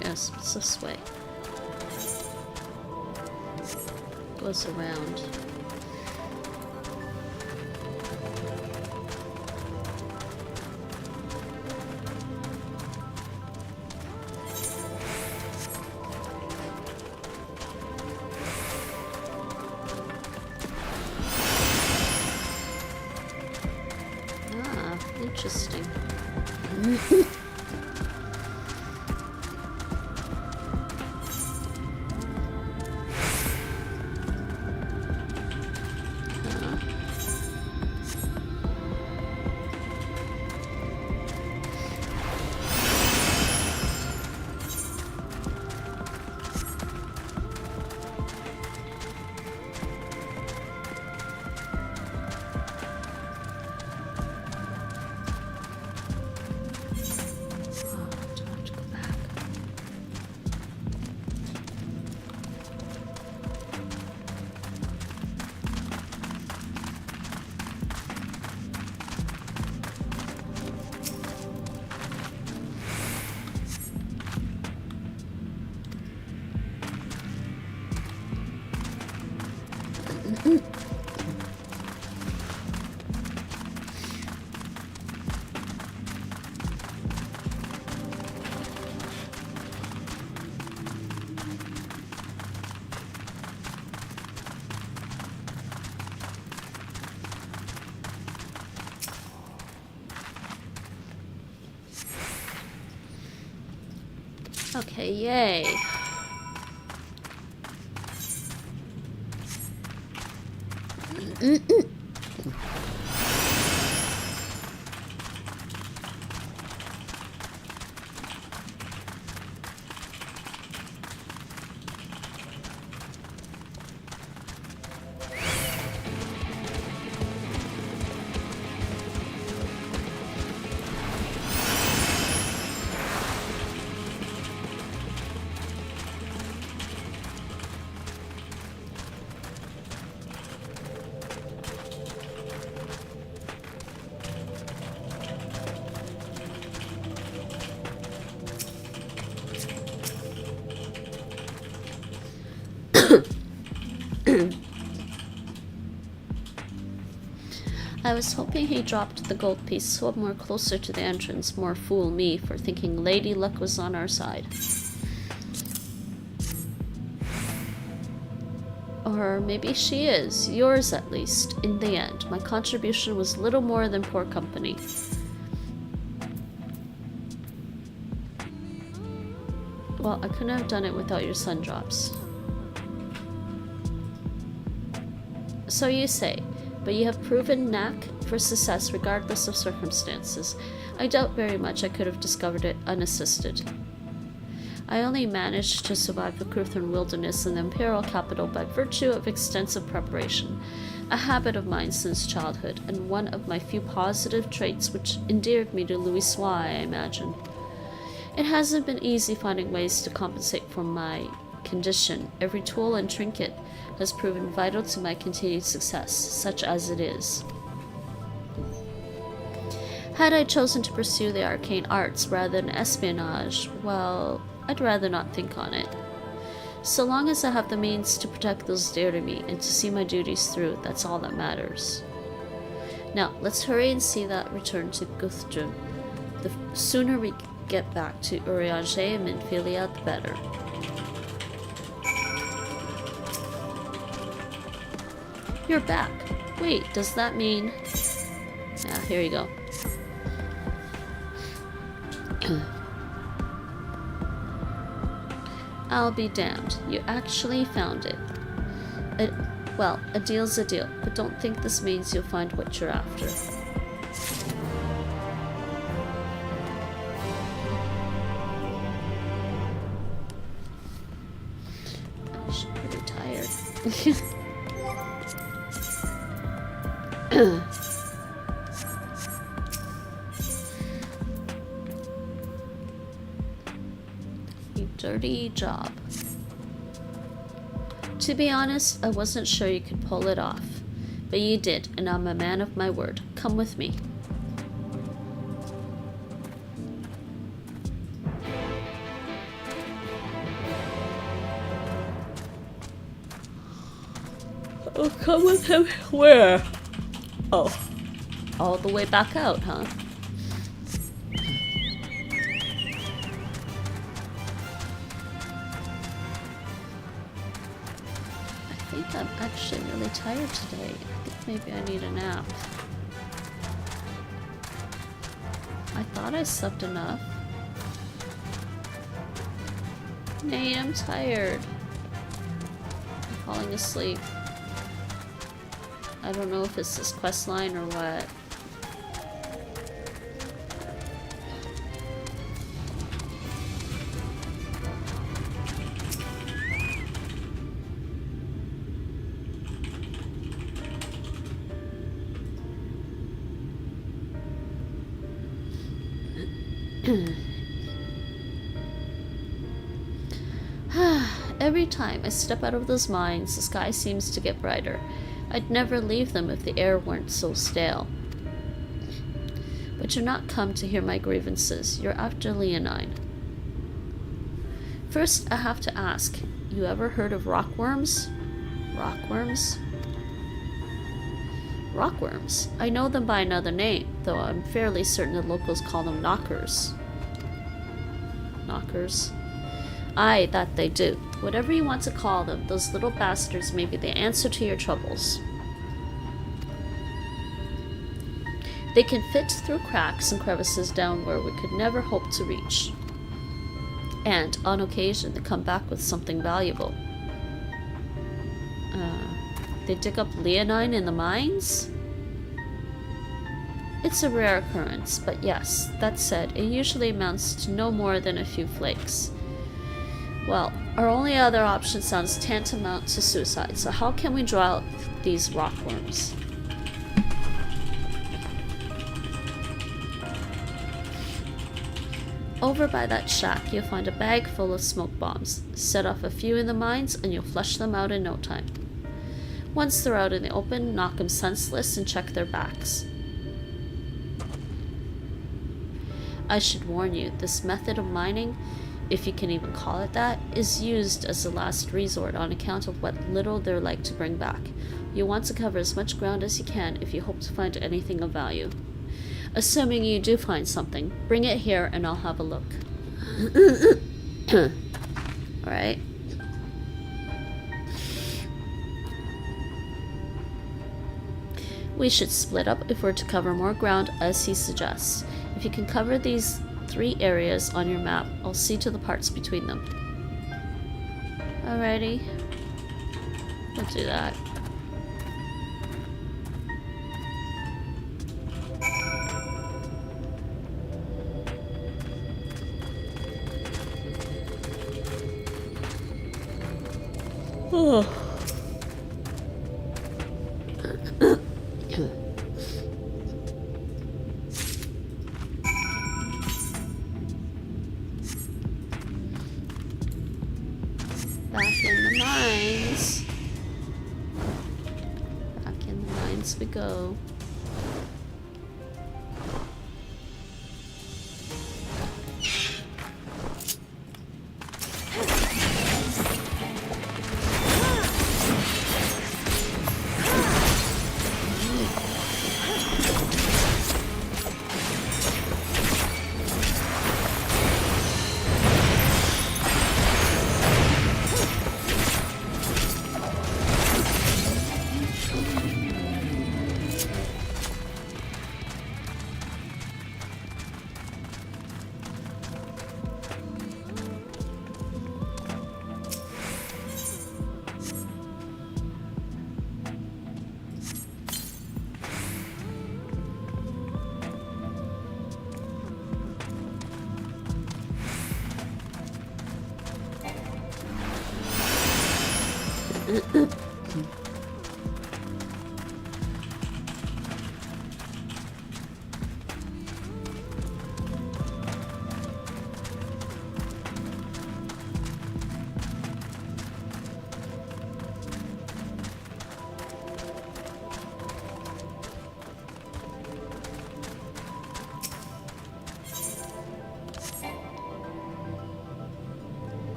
Speaker 1: Yes, it's this way. Goes around. Ah, interesting. Okay, yay. I was hoping he dropped the gold piece somewhere closer to the entrance, more fool me for thinking Lady Luck was on our side. Or maybe she is, yours at least. In the end, my contribution was little more than poor company. Well, I couldn't have done it without your sun drops. So you say, but you have proven knack for success regardless of circumstances. I doubt very much I could have discovered it unassisted. I only managed to survive the Cruthern wilderness and the imperial capital by virtue of extensive preparation, a habit of mine since childhood, and one of my few positive traits which endeared me to Louis Sois, I imagine. It hasn't been easy finding ways to compensate for my condition. Every tool and trinket has proven vital to my continued success, such as it is. Had I chosen to pursue the arcane arts rather than espionage, well, I'd rather not think on it. So long as I have the means to protect those dear to me and to see my duties through, that's all that matters. Now, let's hurry and see that return to Guthrum. The sooner we get back to Araeng and Minfilia, the better. You're back. Wait, does that mean... Ah, here you go. I'll be damned. You actually found it. Well, a deal's a deal, but don't think this means you'll find what you're after. I'm pretty tired. You dirty job. To be honest, I wasn't sure you could pull it off, but you did, and I'm a man of my word. Come with me. Oh, come with him where? Oh, all the way back out, huh? I think I'm actually really tired today. I think maybe I need a nap. I thought I slept enough. Nate, I'm tired. I'm falling asleep. I don't know if it's this quest line or what. Every time I step out of those mines, the sky seems to get brighter. I'd never leave them if the air weren't so stale. But you're not come to hear my grievances. You're after Leonine. First, I have to ask, you ever heard of rockworms? Rockworms? Rockworms. I know them by another name, though I'm fairly certain the locals call them knockers. Knockers? Aye, that they do. Whatever you want to call them, those little bastards may be the answer to your troubles. They can fit through cracks and crevices down where we could never hope to reach. And, on occasion, they come back with something valuable. They dig up Leonine in the mines? It's a rare occurrence, but yes, that said, it usually amounts to no more than a few flakes. Well, our only other option sounds tantamount to suicide, so how can we draw out these rockworms? Over by that shack, you'll find a bag full of smoke bombs. Set off a few in the mines, and you'll flush them out in no time. Once they're out in the open, knock them senseless and check their backs. I should warn you, this method of mining if you can even call it that, is used as a last resort on account of what little they're like to bring back. You want to cover as much ground as you can if you hope to find anything of value. Assuming you do find something, bring it here and I'll have a look. Alright. We should split up if we're to cover more ground as he suggests. If you can cover these 3 areas on your map, I'll see to the parts between them. Alrighty. We'll do that. Oh. Back in the mines. Back in the mines we go.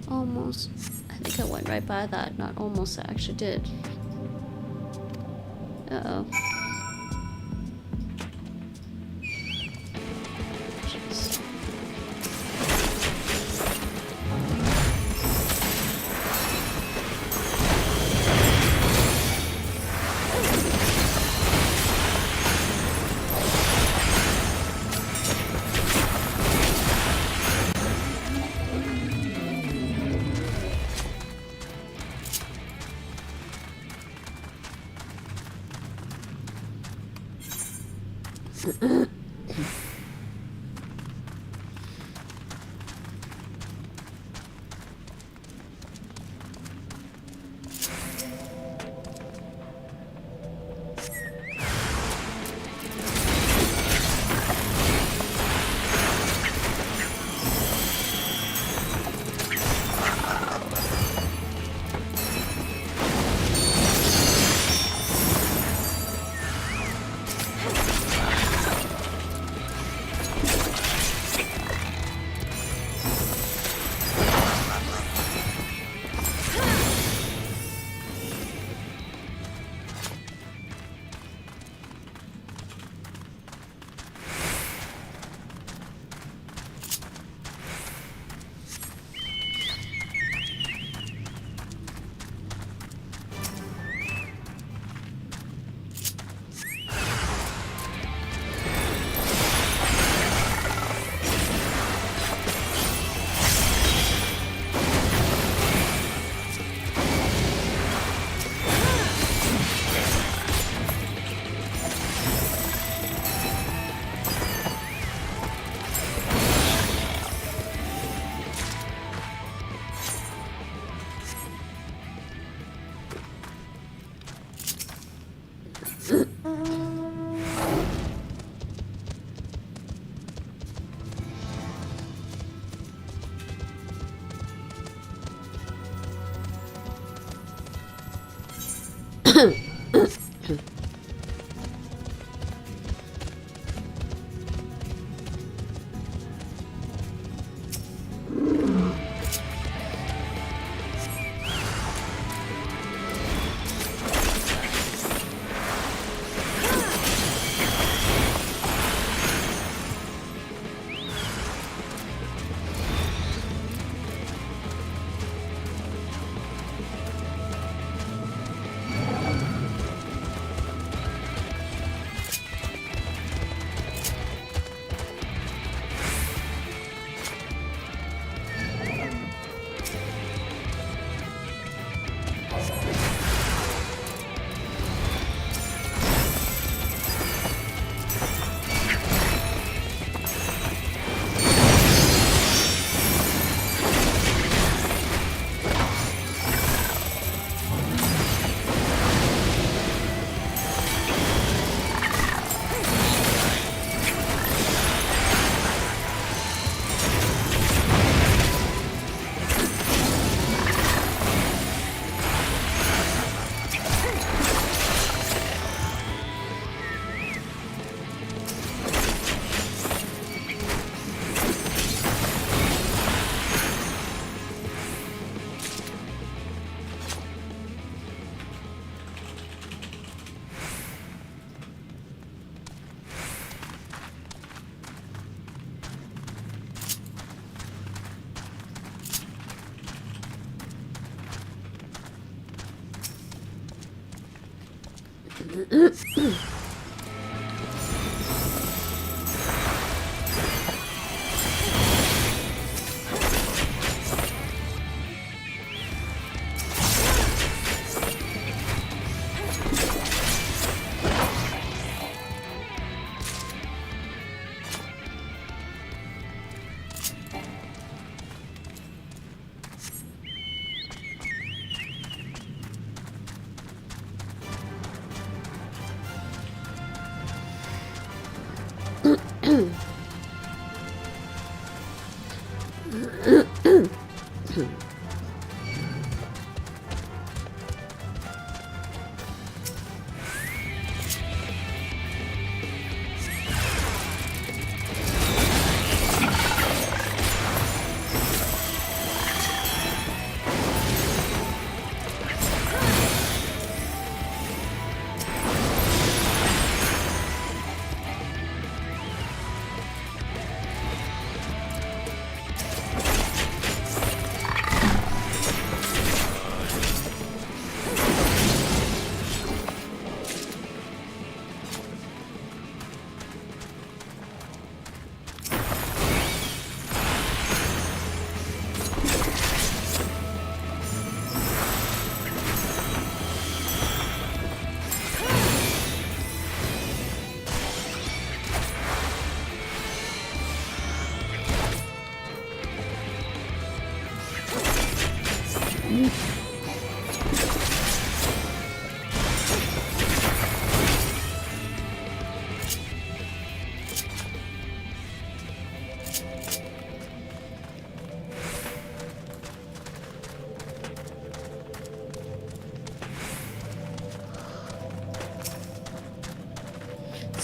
Speaker 1: Almost. I think I went right by that. Not almost, I actually did. Uh-oh. Jeez.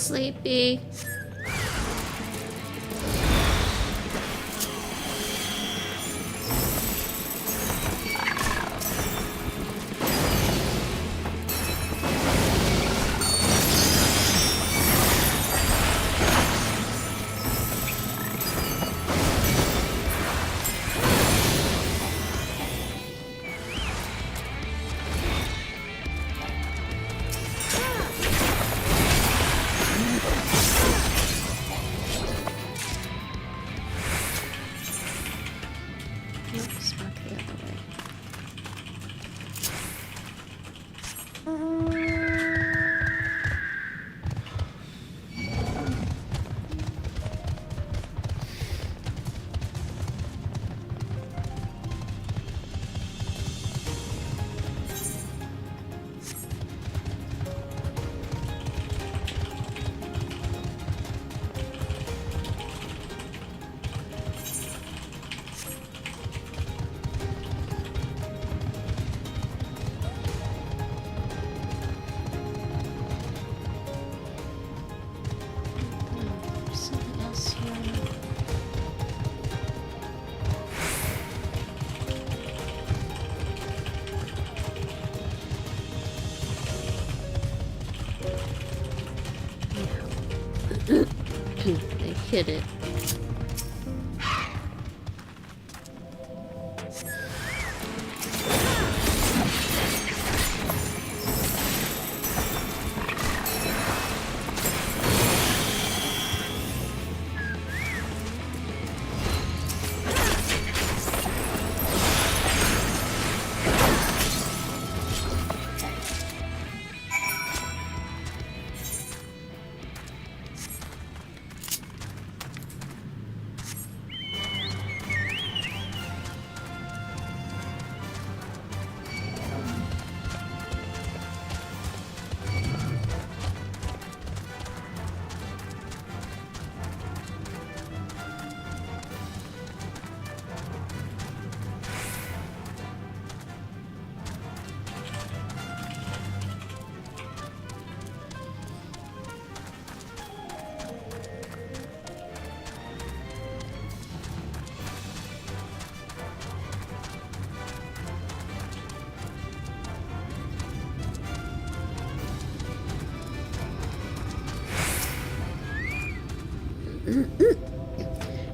Speaker 1: Sleepy. Oops, back the other way. There's something else here. They hit it.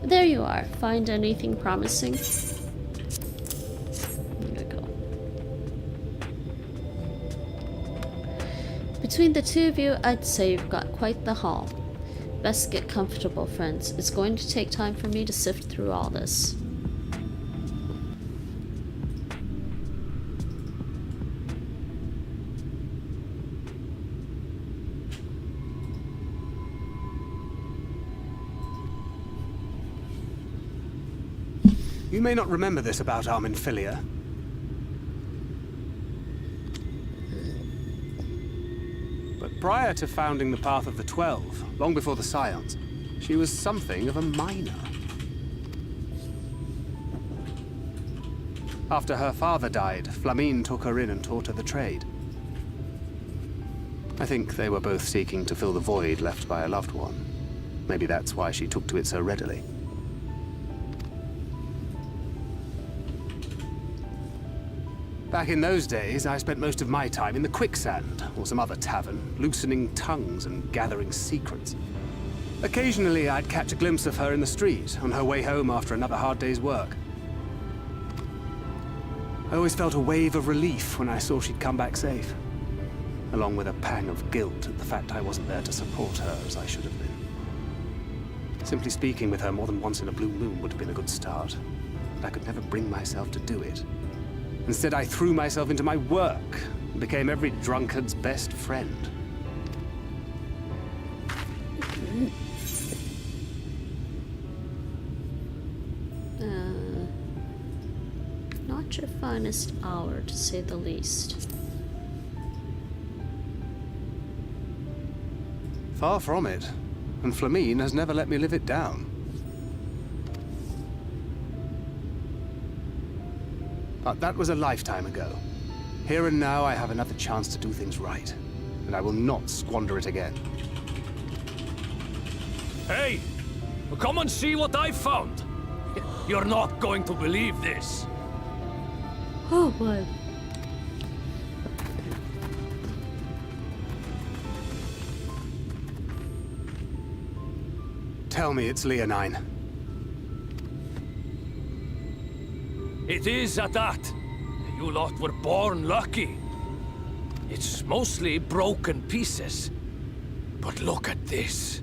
Speaker 1: There you are. Find anything promising? There we go. Between the two of you, I'd say you've got quite the haul. Best get comfortable, friends. It's going to take time for me to sift through all this.
Speaker 4: You may not remember this about Arminfilia. But prior to founding the Path of the 12, long before the Scions, she was something of a miner. After her father died, Flamine took her in and taught her the trade. I think they were both seeking to fill the void left by a loved one. Maybe that's why she took to it so readily. Back in those days, I spent most of my time in the Quicksand, or some other tavern, loosening tongues and gathering secrets. Occasionally, I'd catch a glimpse of her in the street, on her way home after another hard day's work. I always felt a wave of relief when I saw she'd come back safe, along with a pang of guilt at the fact I wasn't there to support her as I should have been. Simply speaking with her more than once in a blue moon would have been a good start, but I could never bring myself to do it. Instead, I threw myself into my work and became every drunkard's best friend.
Speaker 1: Not your finest hour, to say the least.
Speaker 4: Far from it, and Flamine has never let me live it down. But that was a lifetime ago. Here and now I have another chance to do things right, and I will not squander it again.
Speaker 7: Hey, come and see what I found. You're not going to believe this.
Speaker 1: Oh boy.
Speaker 4: Tell me it's Leonine.
Speaker 7: It is at that. You lot were born lucky. It's mostly broken pieces. But look at this.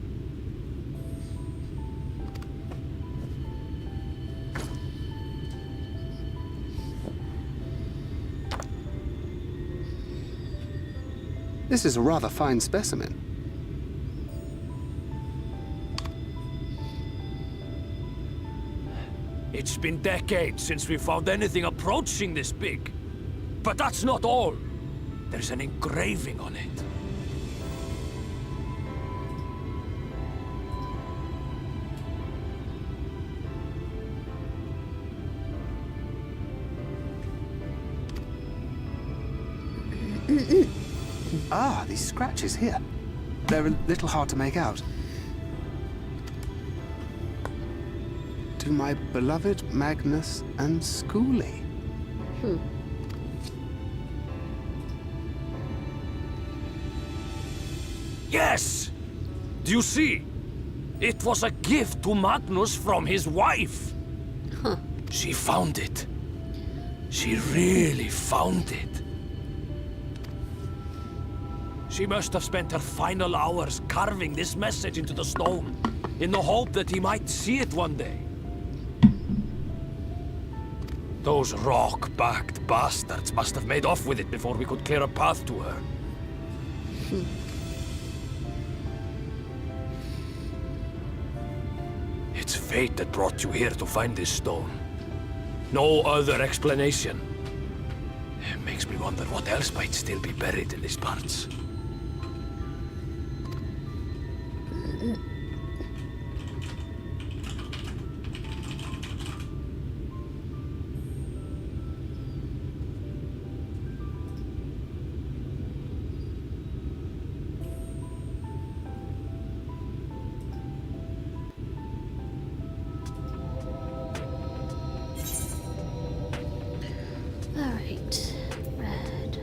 Speaker 4: This is a rather fine specimen.
Speaker 7: It's been decades since we found anything approaching this big. But that's not all. There's an engraving on it.
Speaker 4: Ah, these scratches here. They're a little hard to make out. To my beloved Magnus and Schoolie.
Speaker 7: Yes! Do you see? It was a gift to Magnus from his wife.
Speaker 1: Huh.
Speaker 7: She found it. She really found it. She must have spent her final hours carving this message into the stone, in the hope that he might see it one day. Those rock-backed bastards must have made off with it before we could clear a path to her. It's fate that brought you here to find this stone. No other explanation. It makes me wonder what else might still be buried in these parts.
Speaker 1: Alright. Red.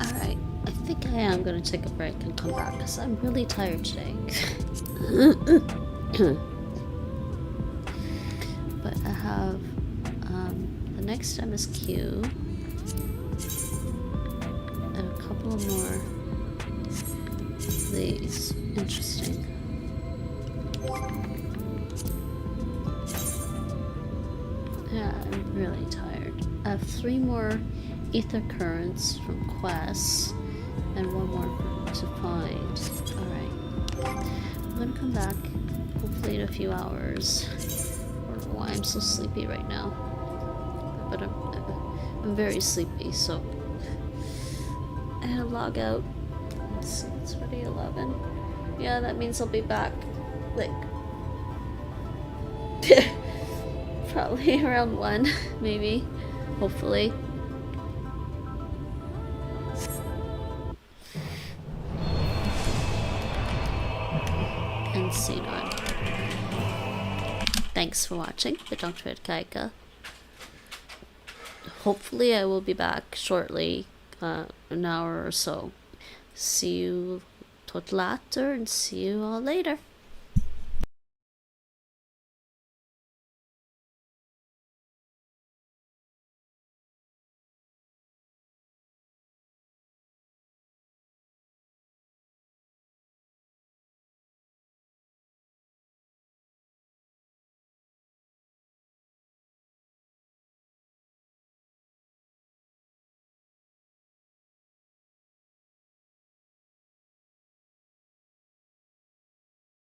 Speaker 1: Alright. I think I am gonna take a break and come back because I'm really tired today. But I have the next MSQ and a couple more of these. Interesting. Yeah, I'm really tired. I have 3 more ether currents from quests and 1 more to find. Alright. I'm gonna come back, hopefully in a few hours. I don't know why I'm so sleepy right now. But I'm very sleepy, so I'm gonna log out. It's already 11. Yeah, that means I'll be back, like, probably around 1, maybe. Hopefully. And scene on. Thanks for watching, Bedankt voor het kijken. Hopefully I will be back shortly, an hour or so. See you tot later and see you all later.